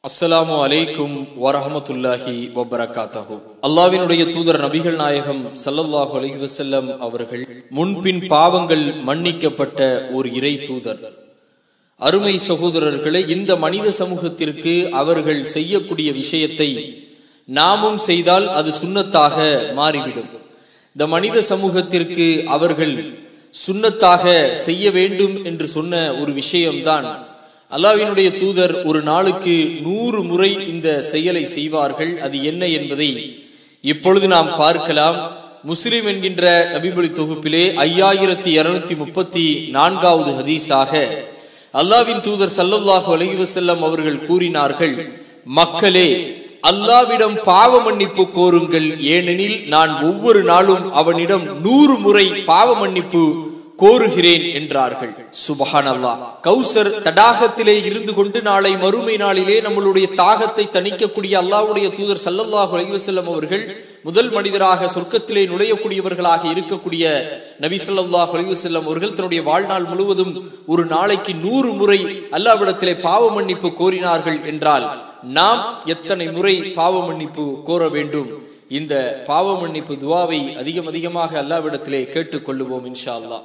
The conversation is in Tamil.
அஸ்ஸலாமு அலைக்கும் வரஹ்மத்துல்லாஹி வபரகாத்துஹு. அல்லாஹ்வினுடைய தூதர் நபிகள் நாயகம் ஸல்லல்லாஹு அலைஹி வஸல்லம் அவர்கள் முன்பின் பாவங்கள் மன்னிக்கப்பட்ட ஒரு இறை தூதர். அருமை சகோதரர்களே, இந்த மனித சமூகத்திற்கு அவர்கள் செய்யக்கூடிய விஷயத்தை நாமும் செய்தால் அது சுன்னத்தாக மாறிவிடும். இந்த மனித சமூகத்திற்கு அவர்கள் சுன்னத்தாக செய்ய வேண்டும் என்று சொன்ன ஒரு விஷயம்தான், அல்லாஹ்வினுடைய தூதர் ஒரு நாளுக்கு 100 முறை இந்த செயலை செய்வார்கள். அது என்ன என்பதை இப்பொழுது நாம் பார்க்கலாம். முஸ்லிம் என்கின்ற நபிமொழி தொகுப்பிலே 5234வது ஹதீஸாக அல்லாஹ்வின் தூதர் ஸல்லல்லாஹு அலைஹி வஸல்லம் அவர்கள் கூறினார்கள், மக்களே, அல்லாஹ்விடம் பாவ மன்னிப்பு கோருங்கள், ஏனெனில் நான் ஒவ்வொரு நாளும் அவனிடம் 100 முறை பாவ மன்னிப்பு கோருகிறேன் என்றார்கள். சுப்ஹானல்லாஹ். கௌசர் தடாகத்திலே இருந்து கொண்டு நாளை மறுமை நாளிலே நம்மளுடைய தாகத்தை தணிக்கக்கூடிய அல்லாஹ்வுடைய தூதர் ஸல்லல்லாஹு அலைஹி வஸல்லம் அவர்கள் முதல் மனிதராக சொர்க்கத்திலே நுழையக்கூடியவர்களாக இருக்கக்கூடிய நபி ஸல்லல்லாஹு அலைஹி வஸல்லம் அவர்கள் தன்னுடைய வாழ்நாள் முழுவதும் ஒரு நாளைக்கு 100 முறை அல்லாஹ்விடத்திலே பாவ மன்னிப்பு கோரினார்கள் என்றால் நாம் எத்தனை முறை பாவ மன்னிப்பு கோர வேண்டும்? இந்த பாவ மன்னிப்பு துஆவை அதிகமாக அல்லாஹ்விடத்திலே கேட்டுக்கொள்ளுவோம் இன்ஷா அல்லாஹ்.